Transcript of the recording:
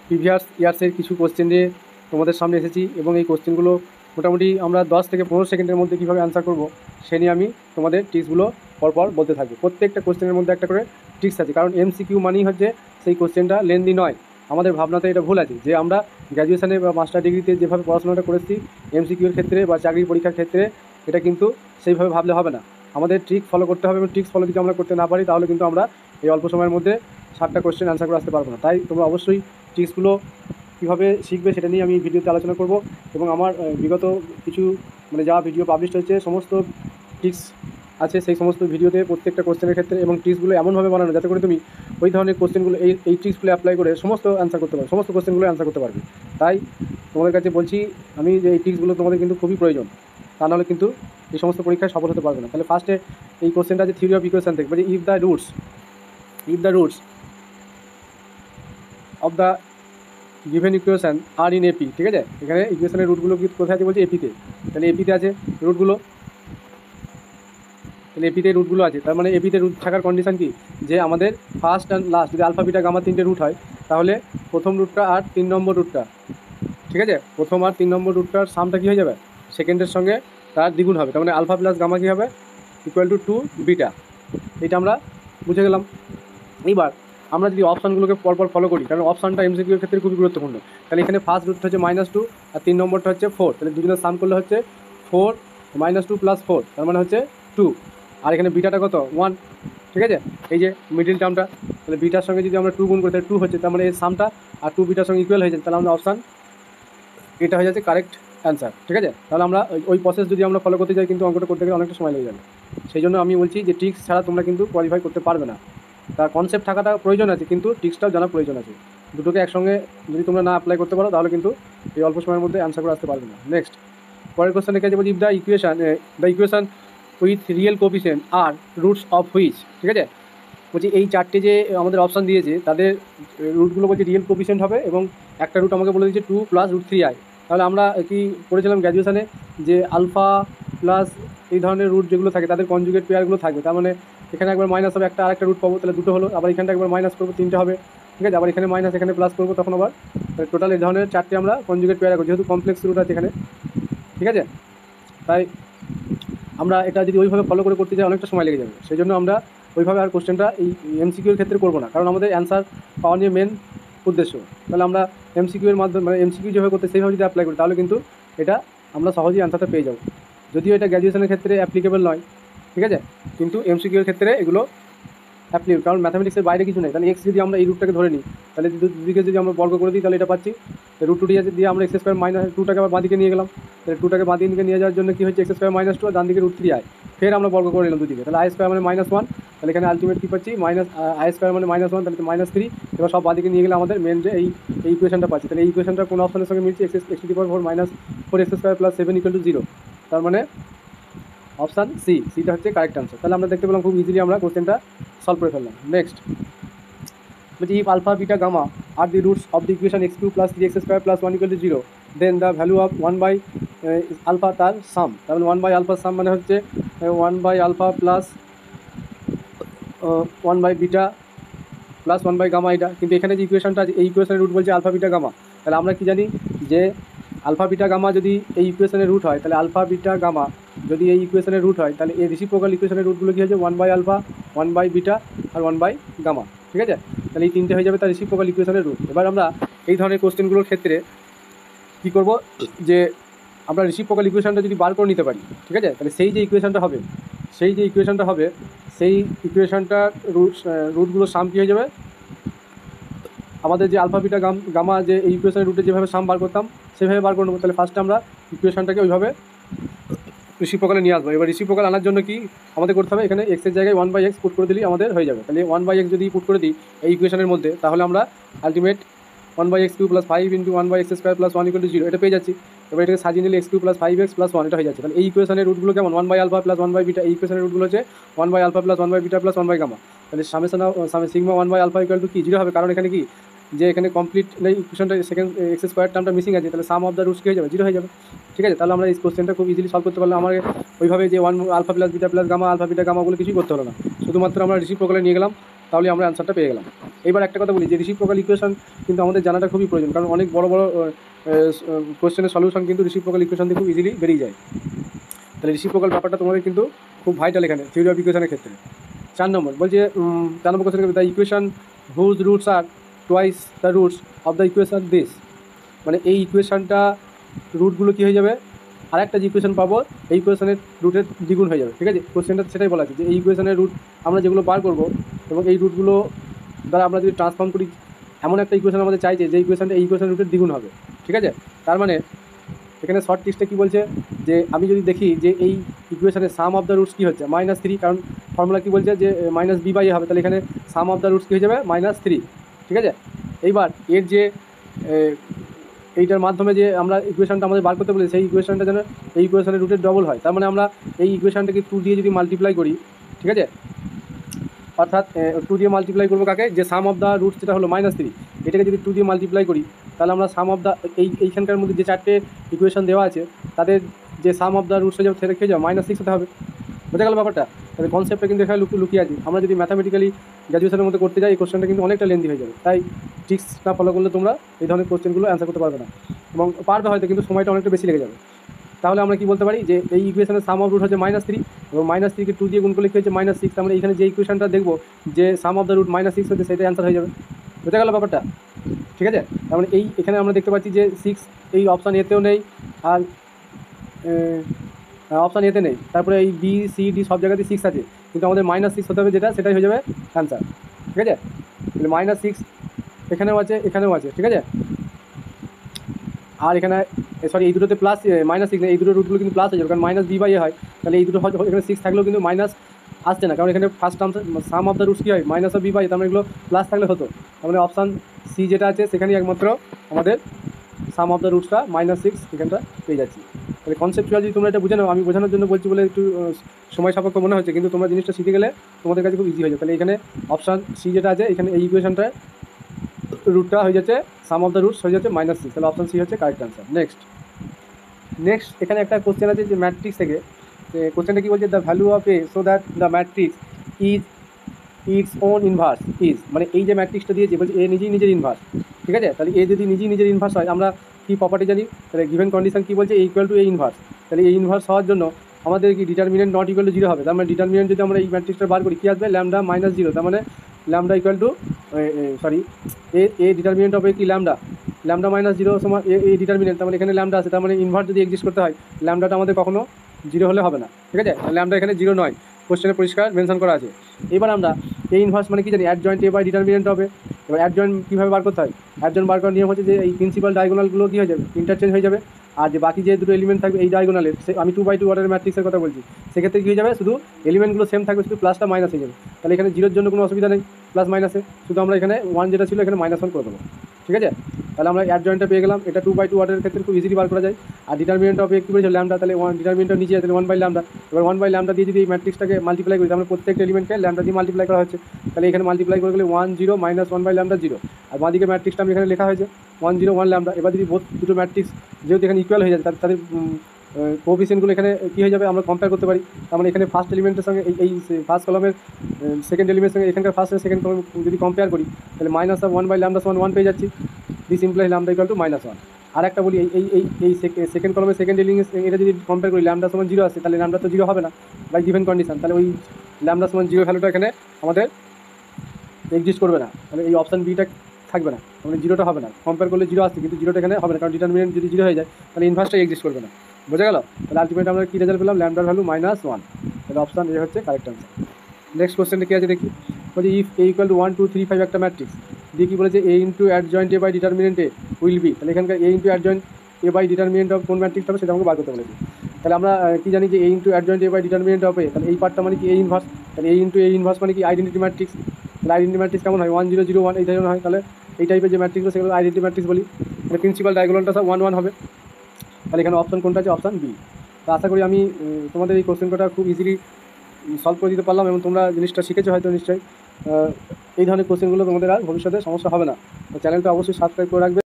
Previous ইয়ার্সের কিছু question নিয়ে তোমাদের সামনে এসেছি এবং এই কোশ্চেনগুলো মোটামুটি আমরা 10 থেকে 15 সেকেন্ডের মধ্যে কীভাবে অ্যান্সার করব সে নিয়ে আমি তোমাদের টিপসগুলো পরপর বলতে থাকবো। প্রত্যেকটা কোশ্চেনের মধ্যে একটা করে টিপস আছে, কারণ এমসিকিউ মানেই হচ্ছে সেই কোশ্চেনটা লেন্দি নয়। আমাদের ভাবনাতে এটা ভুল আছে যে আমরা গ্র্যাজুয়েশনে বা মাস্টার ডিগ্রিতে যেভাবে পড়াশোনাটা করেছি এমসিকিউর ক্ষেত্রে বা চাকরির পরীক্ষার ক্ষেত্রে এটা কিন্তু সেইভাবে ভাবলে হবে না। আমাদের ট্রিক ফলো করতে হবে এবং ট্রিক্স ফলো যদি আমরা করতে না পারি তাহলে কিন্তু আমরা এই অল্প সময়ের মধ্যে 60টা কোশ্চেন অ্যান্সার করে আসতে পারবো না। তাই তোমরা অবশ্যই ট্রিক্সগুলো কীভাবে শিখবে সেটা নিয়ে আমি ভিডিওতে আলোচনা করব এবং আমার বিগত কিছু যা ভিডিও পাবলিশ হয়েছে সমস্ত ট্রিক্স আছে সেই সমস্ত ভিডিওতে প্রত্যেকটা কোশ্চেনের ক্ষেত্রে এবং ট্রিক্সগুলো এমনভাবে বানানো যাতে করে তুমি ওই ধরনের কোশ্চেনগুলো এই ট্রিক্সগুলো অ্যাপ্লাই করে সমস্ত অ্যান্সার করতে পারবে, সমস্ত কোশ্চেনগুলো অ্যান্সার করতে পারবে। তাই তোমাদের কাছে বলছি আমি যে এই ট্রিক্সগুলো তোমাদের কিন্তু খুবই প্রয়োজন, তা নাহলে কিন্তু এই সমস্ত পরীক্ষায় সফল হতে পারবে না। তাহলে ফার্স্টে এই কোশ্চেনটা যে থিওরি অফ ইকুয়েশন থেকে বলছে if the roots of the given equation are in AP, ঠিক আছে। এখানে ইকুয়েশনের রুটগুলো কোথায় আছে বলছে এপিতে, তাহলে এপিতে আছে রুটগুলো, তাহলে এপিতে রুটগুলো আছে। তার মানে এপিতে রুট থাকার কন্ডিশন কি, যে আমাদের ফার্স্ট অ্যান্ড লাস্ট যদি আলফা বিটা গামা 3টে রুট হয় তাহলে প্রথম রুটটা আর 3 নম্বর রুটটা, ঠিক আছে, প্রথম আর 3 নম্বর রুটটার সামটা কী হয়ে যাবে, সেকেন্ডের সঙ্গে তার দ্বিগুণ হবে। তার মানে আলফা প্লাস গামা কী হবে, ইকুয়াল টু 2 বিটা। এটা আমরা বুঝে গেলাম। এইবার আমরা যদি অপশানগুলোকে পরপর ফলো করি, কারণ অপশানটা এমসিকিউর ক্ষেত্রে খুবই গুরুত্বপূর্ণ। তাহলে এখানে ফার্স্ট রুটটা হচ্ছে -2 আর 3 নম্বরটা হচ্ছে 4, তাহলে দুজনের সাম করলে হচ্ছে 4 -2 + 4, তার মানে হচ্ছে 2। আর এখানে বিটাটা কত 1, ঠিক আছে, এই যে মিডিল টার্মটা, তাহলে বিটার সঙ্গে যদি আমরা 2 গুণ করি তাহলে 2 হচ্ছে, তার মানে এর সামটা আর 2 বিটার সঙ্গে ইকুয়াল হয়ে যায়, তাহলে আমরা অপশান এটা হয়ে যাচ্ছে কারেক্ট অ্যান্সার, ঠিক আছে। তাহলে আমরা ওই প্রসেস যদি আমরা ফলো করতে যাই কিন্তু অঙ্কটা করতে গেলে অনেকটা সময় লেগে যাবে। সেই জন্য আমি বলছি যে ট্রিক্স ছাড়া তোমরা কিন্তু কোয়ালিফাই করতে পারবে না। তার কনসেপ্ট থাকাটা প্রয়োজন আছে কিন্তু ট্রিক্সটাও জানা প্রয়োজন আছে। দুটোকে একসঙ্গে যদি তোমরা না অ্যাপ্লাই করতে পারো তাহলে কিন্তু এই অল্প সময়ের মধ্যে অ্যান্সার করে আসতে পারবে না। নেক্সট পরের কোশ্চেনের কাছে বলছি the equation with real coefficient আর রুটস অফ হুইচ, ঠিক আছে। বলছি এই চারটে যে আমাদের অপশান দিয়েছে তাদের রুটগুলো বলছে রিয়েল কোফিসিয়েন্ট হবে এবং একটা রুট আমাকে বলে দিচ্ছে 2 + √3i। তাহলে আমরা কি পড়েছিলাম গ্র্যাজুয়েশনে যে আলফা প্লাস এই ধরনের রুট যেগুলো থাকে তাদের কনজুগেট পেয়ারগুলো থাকবে। তার মানে এখানে একবার মাইনাস হবে, একটা আরেকটা রুট পাবো, তাহলে দুটো হলো। আবার এখানটা একবার মাইনাস করবো, 3টে হবে, ঠিক আছে। আবার এখানে মাইনাস এখানে প্লাস করবো, তখন আবার টোটাল এই ধরনের 4টে আমরা কনজুগেট পেয়ার করবো, যেহেতু কমপ্লেক্স রুট আছে এখানে, ঠিক আছে। তাই আমরা এটা যদি ওইভাবে ফলো করে করতে যাই অনেকটা সময় লেগে যাবে। সেই জন্য আমরা ওইভাবে আর কোশ্চেনটা এই এমসিকিউর ক্ষেত্রে করবো না, কারণ আমাদের অ্যান্সার পাওয়া নিয়ে মেন উদ্দেশ্য। তাহলে আমরা এমসিকিউর মাধ্যমে এমসিকিউ যেভাবে করতে সেইভাবে যদি অ্যাপ্লাই করি তাহলে কিন্তু এটা আমরা সহজেই অ্যান্সারটা পেয়ে যাবো। যদিও এটা গ্র্যাজুয়েশনের ক্ষেত্রে অ্যাপ্লিকেবল নয়, ঠিক আছে, কিন্তু এমসিকিউর ক্ষেত্রে এগুলো অ্যাপ্লিকেবল, কারণ ম্যাথামেটিক্সের বাইরে কিছু নেই। তাহলে এক্স যদি আমরা এই রুটটাকে ধরে নিই তাহলে দুদিকে যদি আমরা বর্গ করে দিই তাহলে এটা পাচ্ছি √2 দিয়ে আমরা x² - 2টাকে আবার বাঁদিকে নিয়ে গেলাম, তাহলে 2টাকে বাঁদিকে নিয়ে যাওয়ার জন্য কী হচ্ছে x² - 2 আর ডান দিকে √3i, ফের আমরা বর্গ করে নিলাম দুদিকে, তাহলে i² মানে -1, তাহলে এখানে আলটিমেট কী পাচ্ছি i² মানে -1, তাহলে -3। এবার সব বাঁদিকে নিয়ে গেলে আমাদের মেন যে এই ইকুয়েশনটা পাচ্ছি। তাহলে এই ইকুয়েশনটা কোন অপশনের সঙ্গে মিলছে, x⁴ - 4x² + 7 = 0, তার মানে অপশান সিটা হচ্ছে কারেক্ট আনসার। তাহলে আমরা দেখতে পেলাম খুব ইজিলি আমরা কোশ্চেনটা সলভ করে ফেললাম। নেক্সট বলছি if alpha beta gamma are the roots of the equation x³ + 3x² + 1 = 0, then the value of 1/α তার সাম। তার মানে 1/α সাম মানে হচ্ছে 1/α প্লাস 1/β প্লাস 1/গামা এটা। কিন্তু এখানে যে ইকুয়েশনটা আছে এই ইকুয়েশনের রুট বলছে আলফা বিটা গামা। তাহলে আমরা কি জানি যে আলফা বিটা গামা যদি এই ইকুয়েশনের রুট হয় তাহলে আলফা বিটা গামা যদি এই ইকুয়েশনের রুট হয় তাহলে এই রেসিপ্রোকাল ইকুয়েশনের রুটগুলো কী হচ্ছে 1/α 1/β আর 1/গামা, ঠিক আছে। তাহলে এই তিনটে হয়ে যাবে তার রেসিপ্রোকাল ইকুয়েশনের রুট। এবার আমরা এই ধরনের কোশ্চেনগুলোর ক্ষেত্রে কী করব, যে আমরা রেসিপ্রোকাল ইকুয়েশনটা যদি বার করে নিতে পারি, ঠিক আছে, তাহলে সেই যে ইকুয়েশনটা হবে সেই ইকুয়েশনটার রুটগুলোর সাম কী হয়ে যাবে, আমাদের যে আলফা বিটা গামা যে এই ইকুয়েশনের রুটে যেভাবে সাম বার করতাম সেভাবে বার করে নেবো। তাহলে ফার্স্টে আমরা ইকুয়েশনটাকে ওইভাবে রেসিপ্রোকালে নিয়ে আসবো। এবার রেসিপ্রোকাল আনার জন্য কি আমাদের করতে হবে, এখানে এক্সের জায়গায় 1/x পুট করে দিলেই আমাদের হয়ে যাবে। তাহলে 1/x যদি পুট করে দিই এই ইকুয়েশনের মধ্যে তাহলে আমরা আলটিমেট 1/x³ + 5 × 1/x² + 1 = 0 এটা পেয়ে যাচ্ছি। এবার এটাকে সাজিয়ে নিলে x³ + 5x + 1 এটা হয়ে যাচ্ছে। তাহলে এই ইকুয়েশনের রুটগুলো কেমন 1/α + 1/β, এই ইকুয়েশনের রুটগুলো হচ্ছে 1/α + 1/β + 1/গামা। তাহলে সিগমা 1/α = কি 0 হবে, কারণ এখানে কি যে এখানে কমপ্লিট ইকুয়েশনটা সেকেন্ড x² টার্মটা মিসিং আছে, তাহলে সাম অফ দ্য রুটস কী হয়ে যাবে 0 হয়ে যাবে, ঠিক আছে। তাহলে আমরা এই কোশ্চেনটা খুব ইজিলি সলভ করতে পারলাম। আমার ওইভাবে যে 1α + β + গামা আলফা বিটা গামাগুলো কিছুই করতে হলো না, শুধুমাত্র আমরা রেসিপ্রোকালে নিয়ে গেলাম, তাহলে আমরা অ্যান্সারটা পেয়ে গেলাম। এইবার একটা কথা বলি যে রেসিপ্রোকাল ইকুয়েশন কিন্তু আমাদের জানাটা খুবই প্রয়োজন, কারণ অনেক বড় বড় কোশ্চেনের সলিউশন কিন্তু রেসিপ্রোকাল ইকুয়েশন দিয়ে খুব ইজিলি বেরিয়ে যায়। তাহলে রেসিপ্রোকাল ব্যাপারটা তোমাদের কিন্তু খুব ভাইটাল এখানে থিওরি অফ ইকুয়েশনের ক্ষেত্রে। 4 নম্বর বলছে 4 নম্বর question, the equation whose roots are twice the roots of the equation this. মানে এই ইকুয়েশনটা রুটগুলো কী হয়ে যাবে, আর একটা যে ইকুয়েশন পাবো এই ইকুয়েশনের রুটের দ্বিগুণ হয়ে যাবে। ঠিক আছে, কোশ্চেনটা সেটাই বলা আছে যে এই ইকুয়েশনের রুট আমরা যেগুলো বার করবো এবং এই রুটগুলো দ্বারা আমরা যদি ট্রান্সফর্ম করি, এমন একটা ইকুয়েশন আমাদের চাইছে যে ইকুয়েশনটা এই ইকুয়েশন রুটের দ্বিগুণ হবে। ঠিক আছে, তার মানে এখানে শর্ট টিক্সটা কী বলছে যে আমি যদি দেখি যে এই ইকুয়েশনের সাম অফ দ্য রুটস কী হচ্ছে -3, কারণ ফর্মুলা কী বলছে যে -b/a হবে, তাহলে এখানে সাম অফ দ্য রুটস কী হয়ে যাবে -3। ঠিক আছে, এইবার এর যে এইটার মাধ্যমে যে আমরা ইকুয়েশনটা আমাদের বার করতে বলি সেই ইকুয়েশনটা যেন এই ইকুয়েশনের রুটের ডবল হয়। তার মানে আমরা এই ইকুয়েশনটাকে 2 দিয়ে যদি মাল্টিপ্লাই করি, ঠিক আছে, অর্থাৎ 2 দিয়ে মাল্টিপ্লাই করবো কাকে, যে সাম অফ দ্য রুটস যেটা হলো -3, এটাকে যদি 2 দিয়ে মাল্টিপ্লাই করি তাহলে আমরা সাম অফ দ্য এইখানকার মধ্যে যে 4টে ইকুয়েশন দেওয়া আছে তাদের যে সাম অফ দ্য রুটস হয়ে যাবে সেটা খেয়ে যাবে -6 হতে হবে। বোঝা গেল ব্যাপারটা? তাহলে কনসেপ্টটা কিন্তু এখানে লুকিয়ে আছে। আমরা যদি ম্যাথামেটিক্যালি গ্র্যাজুয়েশনের মধ্যে করতে যাই এই কোশ্চেনটা কিন্তু অনেকটা লেন্দি হয়ে যাবে, তাই ট্রিক্স না ফলো করলে তোমরা এই ধরনের কোশ্চেনগুলো অ্যান্সার করতে পারবে না, এবং পারবে হয়তো কিন্তু সময়টা অনেকটা বেশি লেগে যাবে। তাহলে আমরা কি বলতে পারি যে এই ইকুয়েশনের সাম অফ রুট হচ্ছে -3 এবং -3কে 2 দিয়ে গুণ করলে কী হচ্ছে -6। তার মানে এখানে যে ইকুয়েশনটা দেখবো যে সাম অফ দ্য রুট -6 হচ্ছে সেটা অ্যান্সার হয়ে যাবে। বোঝা গেল ব্যাপারটা? ঠিক আছে, তার মানে এখানে আমরা দেখতে পাচ্ছি যে 6 এই অপশান এতেও নেই আর অপশান এতে নেই, তারপরে এই বি সি ডি সব জায়গাতে 6 আছে, কিন্তু আমাদের -6 হতে হবে, যেটা সেটাই হয়ে যাবে অ্যান্সার। ঠিক আছে, তাহলে -6 এখানেও আছে এখানেও আছে। ঠিক আছে, আর এখানে সরি এই দুটোতে প্লাস -6 এই দুটো রুটগুলো কিন্তু প্লাস হয়ে যাবে, কারণ -b/a হয়, তাহলে এই দুটো এখানে 6 থাকলেও কিন্তু মাইনাস আসছে না, কারণ এখানে first term sum of the roots কী হয় -b/a, তার মানে এগুলো প্লাস থাকলে হতো। তার মানে অপশান সি যেটা আছে সেখানেই একমাত্র আমাদের সাম অফ দ্য রুটসটা -6 এখানটা পেয়ে যাচ্ছি। তাহলে কনসেপ্টুয়াল যদি তোমরা এটা বুঝে নাও, আমি বোঝানোর জন্য বলছি বলে একটু সময় সাপেক্ষ মনে হচ্ছে, কিন্তু তোমরা জিনিসটা শিখে গেলে তোমাদের কাছে খুব ইজি হয়ে যাবে। তাহলে এখানে অপশান সি যেটা আছে এখানে এই ইকুয়েশনটা রুটটা হয়ে যাচ্ছে সাম অফ দ্য রুটস হয়ে যাচ্ছে -6, তাহলে অপশান সি হচ্ছে কারেক্ট অ্যান্সার। নেক্সট এখানে একটা কোশ্চেন আছে যে ম্যাট্রিক্স থেকে, কোশ্চেনটা কী বলছে, the value of A so that the matrix is its own inverse is. মানে এই যে ম্যাট্রিক্সটা দিয়েছে বলছে এ নিজের ইনভার্স। ঠিক আছে, তাহলে এ যদি নিজের ইনভার্স হয়, আমরা কী প্রপার্টি জানি, তাহলে গিভেন কন্ডিশন কী বলছে, ইকুয়াল টু এ ইনভার্স। তাহলে এই ইনভার্স হওয়ার জন্য আমাদের কি ডিটারমিনেন্ট নট ইকুয়াল টু 0 হবে। তার মানে ডিটারমিনেন্ট যদি আমরা এই ম্যাট্রিক্সটা বার করি কী আসবে, ল্যামডা -0। তার মানে lambda equal to A determinant হবে কি ল্যামডা -0 সমান এ ডিটারমিনেন্ট, তার মানে এখানে ল্যামডা আছে, তার মানে ইনভার্স যদি এক্সিস্ট করতে হয় ল্যামডাটা আমাদের কখনো 0 হলে হবে না। ঠিক আছে, ল্যামডা এখানে 0 নয়, কোশ্চেনে পরিষ্কার মেনশন করা আছে। এবার আমরা এই ইনভার্স মানে কি জানি, অ্যাডজয়েন্ট এ বাই ডিটারমিনেন্ট হবে। এবার অ্যাডজয়েন্ট কীভাবে বার করতে হয়, অ্যাডজয়েন্ট বার করার নিয়ম হচ্ছে যে এই প্রিন্সিপাল ডায়াগোনালগুলো কী হয়ে যাবে, ইন্টারচেঞ্জ হয়ে যাবে, আর যে বাকি যে দুটো এলিমেন্ট থাকবে এই ডায়াগোনালের, আমি 2/2 অর্ডারের ম্যাট্রিক্সের কথা বলছি, সেক্ষেত্রে কী হয়ে যাবে, শুধু এলিমেন্টগুলো সেম থাকবে, শুধু প্লাসটা মাইনাস হয়ে যাবে। তাহলে এখানে 0-র জন্য কোনো অসুবিধা নেই, প্লাস মাইনাসে শুধু আমরা এখানে 1 যেটা ছিল এখানে -1 করে দেবো। ঠিক আছে, তাহলে আমরা অ্যাডজয়েন্টটা পেয়ে গেলাম, এটা 2/2 অর্ডারের ক্ষেত্রে খুব ইজিলি বার করা যায়। আর ডিটারমিনেন্ট অফ কী বলেছে ল্যামডা, তাহলে ডিটারমিনেন্টটা নিচে, তাহলে 1/λ। এবার 1/λ দিয়ে যদি এই ম্যাট্রিক্সটাকে মাল্টিপ্লাই করি, তাহলে প্রত্যেকটা এলিমেন্টকে ল্যামডা দিয়ে মাল্টিপ্লাই করা হচ্ছে, তাহলে এখানে মাল্টিপ্লাই করে গেলে 1 0 - 1/λ 0, আর বাঁদিকে ম্যাট্রিক্সটা আমি এখানে লেখা হয়েছে 1 0 1 ল্যামডা। এবার যদি দুটো ম্যাট্রিক্স যেহেতু এখানে ইকুয়াল হয়ে যায়, তাদের কোএফিসিয়েন্টগুলো এখানে কী হয়ে যাবে আমরা কম্পেয়ার করতে পারি। তার মানে এখানে ফার্স্ট এলিমেন্টের সঙ্গে এই ফার্স্ট কলামের সেকেন্ড এলিমেন্টের সঙ্গে এখানকার ফার্স্ট আর সেকেন্ড কলাম যদি কম্পেয়ার করি, তাহলে -1/λ সমান 1 পেয়ে যাচ্ছি। This implies lambda equal to -1। আর একটা বলি, এই সেকেন্ড কলামের সেকেন্ড এলিমেন্ট এটা যদি কম্পেয়ার করি ল্যামডা সমান 0 আসে, তাহলে ল্যামডা তো 0 হবে না বাই গিভেন কন্ডিশন, তাহলে ওই ল্যামডা সমান 0 ভ্যালুটা এখানে আমাদের এক্সিস্ট করবে না, তাহলে এই অপশান বিটা থাকবে না, মানে 0টা হবে না। কম্পেয়ার করলে 0 আসছে, কিন্তু 0টা এখানে হবে না, কারণ ডিটারমিনেন্ট যদি 0 হয়ে যায় তাহলে ইনভার্সটাই এক্সিস্ট করবে না। বোঝা গেল? তাহলে আলটিমেট আমরা কী রেজাল্ট পেলাম, ল্যামডার ভ্যালু -1, তাহলে অপশান এ হচ্ছে কারেক্ট আনসার। নেক্সট কোশ্চেনটা কী আছে দেখি, বলছে ইফ এ ইকুয়াল টু 1 2 3 5 একটা ম্যাট্রিক্স দিয়ে কী বলেছে, A into adjoint A by determinant A will be. তাহলে এখানকার A into adjoint A by determinant of কোন ম্যাট্রিক্স হবে সেটা আমাকে বার করতে বলেছে। তাহলে আমরা কী জানি যে A into adjoint A by determinant of A, তাহলে এই পার্টটা মানে কি এ ইনভার্স, তাহলে এ ইন্টু এ ইনভার্স মানে কি আইডেন্টিটি ম্যাট্রিক্স। তাহলে আইডেন্টিটি ম্যাট্রিক্স কেমন হয়, 1 0 0 1 এই ধরনের হয়। তাহলে এই টাইপের যে ম্যাট্রিক্সগুলো সেগুলো আইডেন্টিটি ম্যাট্রিক্স বলি। তাহলে প্রিন্সিপাল ডায়াগোনালটা সব 1 1 হবে। তাহলে এখানে অপশান কোনটা আছে, অপশান বি। তো আশা করি আমি তোমাদের এই কোশ্চেন কটা খুব ইজিলি সলভ করে দিতে পারলাম, এবং তোমরা জিনিসটা শিখেছো হয়তো নিশ্চয়ই। এই ধরনের কোশ্চেনগুলো তোমাদের আর ভবিষ্যতে সমস্যা হবে না। চ্যানেলটা অবশ্যই সাবস্ক্রাইব করে রাখবে।